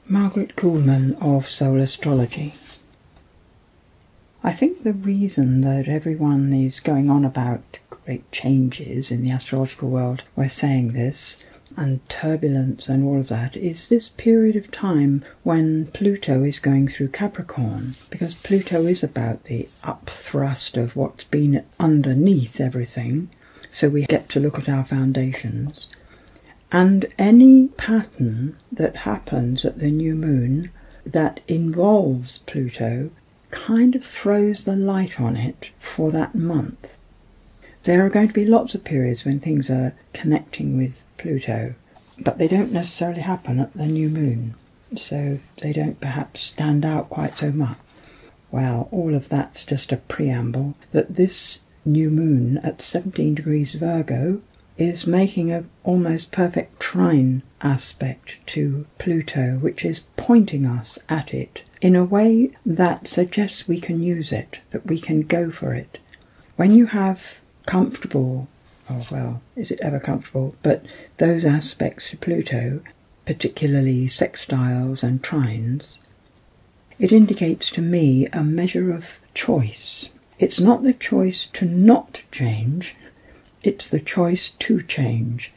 Margaret Kuhlman of Soul Astrology. I think the reason that everyone is going on about great changes in the astrological world, we're saying this, and turbulence and all of that, is this period of time when Pluto is going through Capricorn, because Pluto is about the upthrust of what's been underneath everything, so we get to look at our foundations. And any pattern that happens at the new moon that involves Pluto kind of throws the light on it for that month. There are going to be lots of periods when things are connecting with Pluto, but they don't necessarily happen at the new moon, so they don't perhaps stand out quite so much. Well, all of that's just a preamble that this new moon at 17 degrees Virgo is making an almost perfect trine aspect to Pluto, which is pointing us at it in a way that suggests we can use it, that we can go for it. When you have comfortable, oh well, is it ever comfortable, but those aspects to Pluto, particularly sextiles and trines, it indicates to me a measure of choice. It's not the choice to not change, it's the choice to change,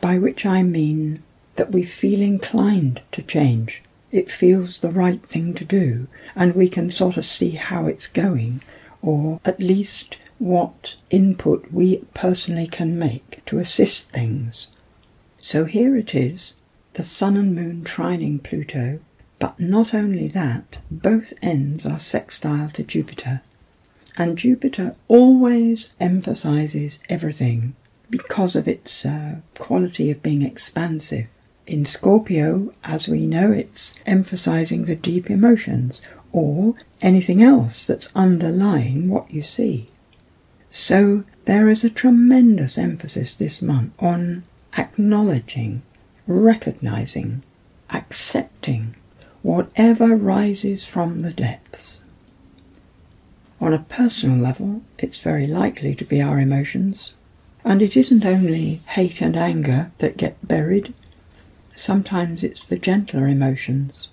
by which I mean that we feel inclined to change. It feels the right thing to do, and we can sort of see how it's going, or at least what input we personally can make to assist things. So here it is, the Sun and Moon trining Pluto, but not only that, both ends are sextile to Jupiter. And Jupiter always emphasises everything because of its quality of being expansive. In Scorpio, as we know, it's emphasising the deep emotions or anything else that's underlying what you see. So there is a tremendous emphasis this month on acknowledging, recognising, accepting whatever rises from the depths. On a personal level, it's very likely to be our emotions. And it isn't only hate and anger that get buried. Sometimes it's the gentler emotions.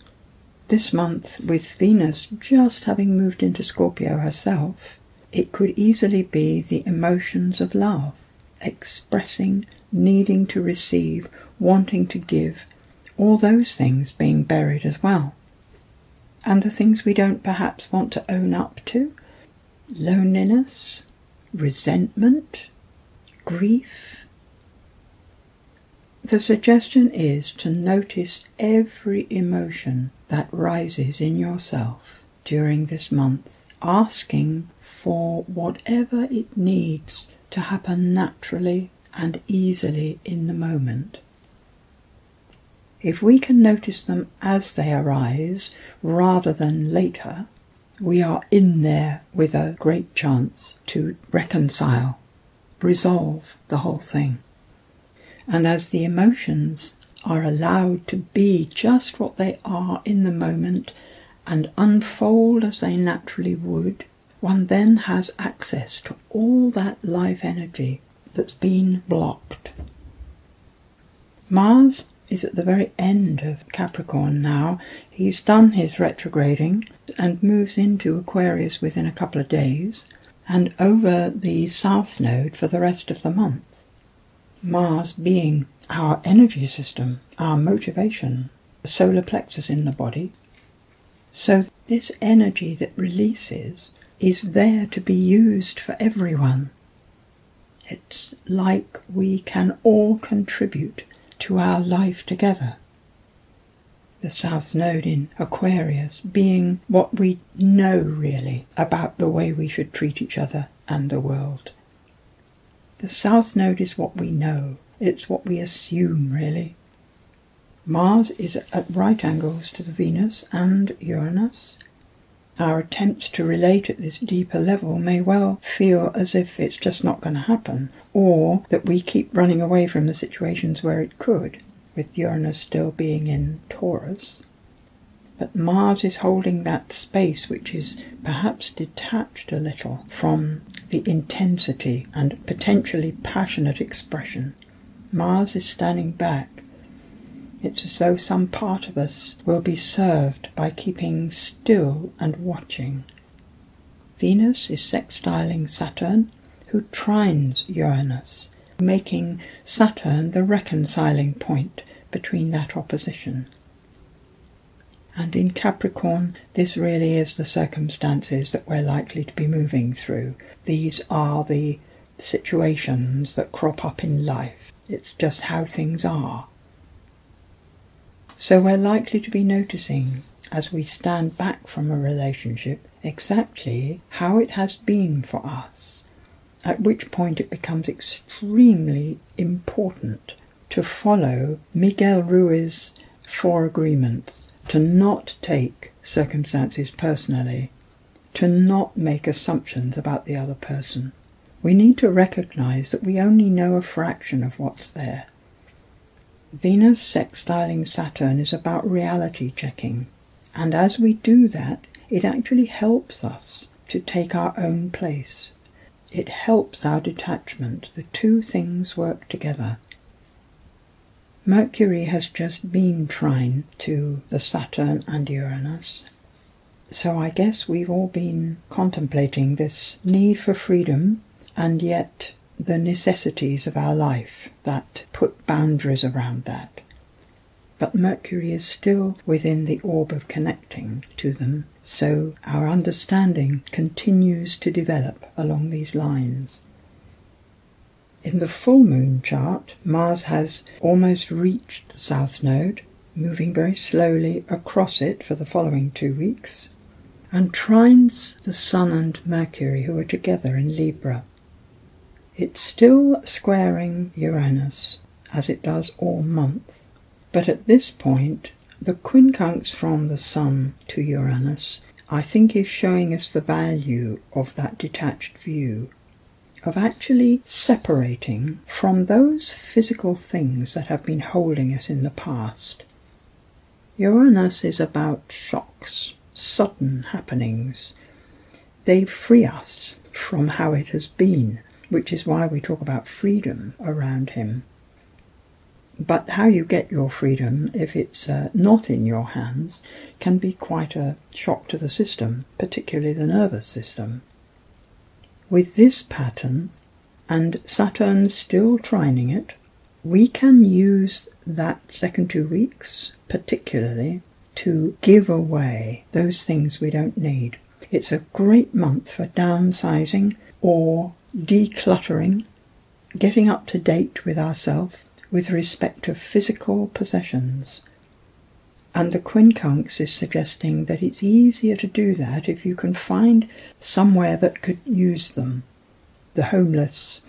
This month, with Venus just having moved into Scorpio herself, it could easily be the emotions of love, expressing, needing to receive, wanting to give, all those things being buried as well. And the things we don't perhaps want to own up to, loneliness, resentment, grief. The suggestion is to notice every emotion that rises in yourself during this month, asking for whatever it needs to happen naturally and easily in the moment. If we can notice them as they arise rather than later, we are in there with a great chance to reconcile, resolve the whole thing. And as the emotions are allowed to be just what they are in the moment and unfold as they naturally would, one then has access to all that life energy that's been blocked. Mars is at the very end of Capricorn now. He's done his retrograding and moves into Aquarius within a couple of days and over the South Node for the rest of the month. Mars being our energy system, our motivation, the solar plexus in the body. So this energy that releases is there to be used for everyone. It's like we can all contribute to our life together. The South Node in Aquarius being what we know really about the way we should treat each other and the world. The South Node is what we know. It's what we assume really. Mars is at right angles to the Venus and Uranus. Our attempts to relate at this deeper level may well feel as if it's just not going to happen, or that we keep running away from the situations where it could, with Uranus still being in Taurus. But Mars is holding that space which is perhaps detached a little from the intensity and potentially passionate expression. Mars is standing back. It's as though some part of us will be served by keeping still and watching. Venus is sextiling Saturn, who trines Uranus, making Saturn the reconciling point between that opposition. And in Capricorn, this really is the circumstances that we're likely to be moving through. These are the situations that crop up in life. It's just how things are. So we're likely to be noticing, as we stand back from a relationship, exactly how it has been for us, at which point it becomes extremely important to follow Miguel Ruiz's 4 agreements, to not take circumstances personally, to not make assumptions about the other person. We need to recognise that we only know a fraction of what's there. Venus sextiling Saturn is about reality checking, and as we do that, it actually helps us to take our own place. It helps our detachment. The two things work together. Mercury has just been trine to the Saturn and Uranus. So I guess we've all been contemplating this need for freedom and yet the necessities of our life that put boundaries around that. But Mercury is still within the orb of connecting to them, so our understanding continues to develop along these lines. In the full moon chart, Mars has almost reached the south node, moving very slowly across it for the following 2 weeks, and trines the Sun and Mercury, who are together in Libra. It's still squaring Uranus, as it does all month, but at this point, the quincunx from the Sun to Uranus, I think, is showing us the value of that detached view, of actually separating from those physical things that have been holding us in the past. Uranus is about shocks, sudden happenings. They free us from how it has been, which is why we talk about freedom around him. But how you get your freedom, if it's not in your hands, can be quite a shock to the system, particularly the nervous system. With this pattern, and Saturn still trining it, we can use that second 2 weeks, particularly, to give away those things we don't need. It's a great month for downsizing or decluttering, getting up to date with ourselves with respect to physical possessions. And the quincunx is suggesting that it's easier to do that if you can find somewhere that could use them. The homeless,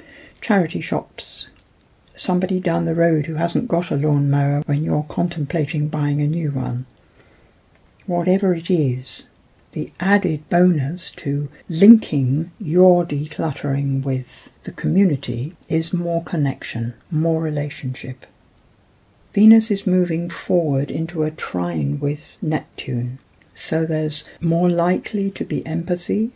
charity shops, somebody down the road who hasn't got a lawnmower when you're contemplating buying a new one. Whatever it is, the added bonus to linking your decluttering with the community is more connection, more relationship. Venus is moving forward into a trine with Neptune, so there's more likely to be empathy,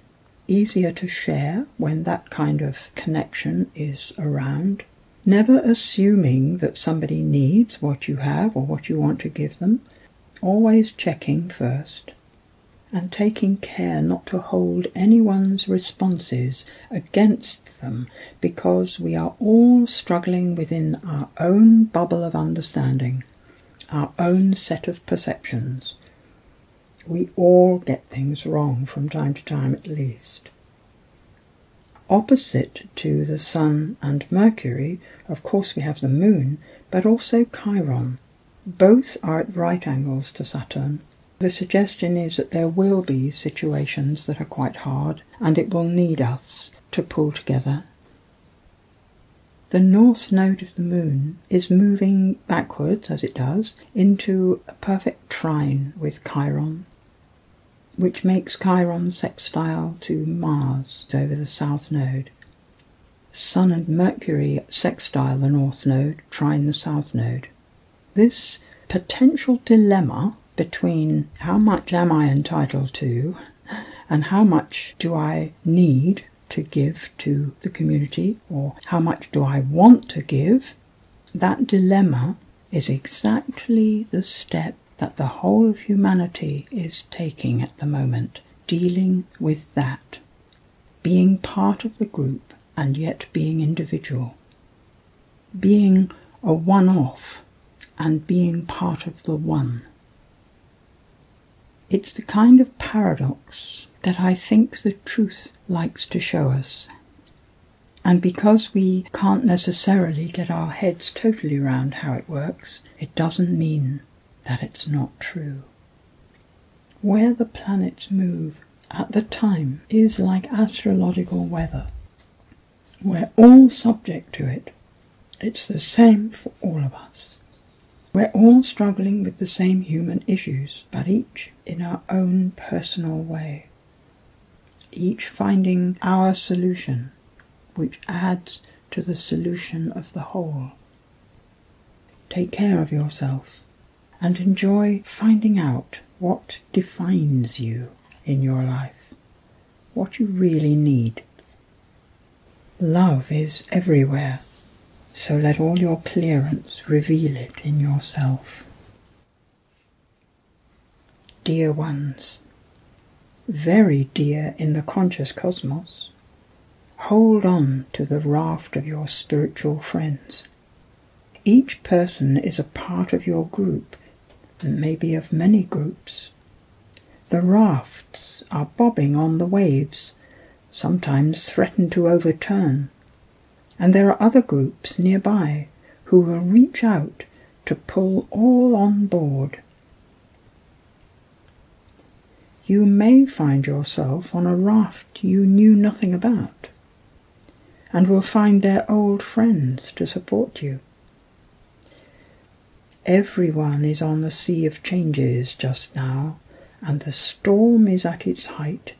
easier to share when that kind of connection is around, never assuming that somebody needs what you have or what you want to give them, always checking first, and taking care not to hold anyone's responses against them, because we are all struggling within our own bubble of understanding, our own set of perceptions. We all get things wrong from time to time at least. Opposite to the Sun and Mercury, of course, we have the Moon, but also Chiron. Both are at right angles to Saturn. The suggestion is that there will be situations that are quite hard, and it will need us to pull together. The north node of the Moon is moving backwards, as it does, into a perfect trine with Chiron, which makes Chiron sextile to Mars over the south node. Sun and Mercury sextile the north node, trine the south node. This potential dilemma between how much am I entitled to and how much do I need to give to the community, or how much do I want to give, that dilemma is exactly the step that the whole of humanity is taking at the moment, dealing with that, being part of the group and yet being individual, being a one-off and being part of the one. It's the kind of paradox that I think the truth likes to show us. And because we can't necessarily get our heads totally around how it works, it doesn't mean that it's not true. Where the planets move at the time is like astrological weather. We're all subject to it. It's the same for all of us. We're all struggling with the same human issues, but each in our own personal way. Each finding our solution, which adds to the solution of the whole. Take care of yourself and enjoy finding out what defines you in your life, what you really need. Love is everywhere, so let all your clearance reveal it in yourself. Dear ones, very dear in the conscious cosmos, hold on to the raft of your spiritual friends. Each person is a part of your group, and maybe of many groups. The rafts are bobbing on the waves, sometimes threaten to overturn, and there are other groups nearby who will reach out to pull all on board. You may find yourself on a raft you knew nothing about, and will find their old friends to support you. Everyone is on the sea of changes just now, and the storm is at its height.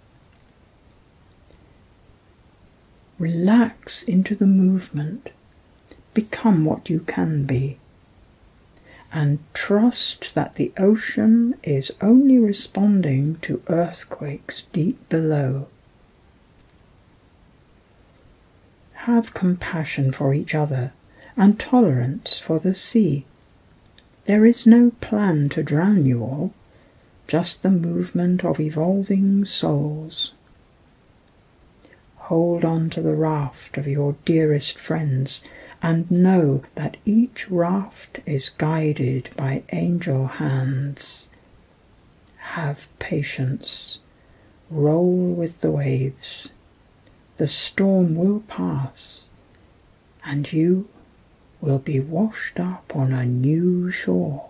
Relax into the movement, become what you can be, and trust that the ocean is only responding to earthquakes deep below. Have compassion for each other and tolerance for the sea. There is no plan to drown you all, just the movement of evolving souls. Hold on to the raft of your dearest friends and know that each raft is guided by angel hands. Have patience. Roll with the waves. The storm will pass, and you will be washed up on a new shore.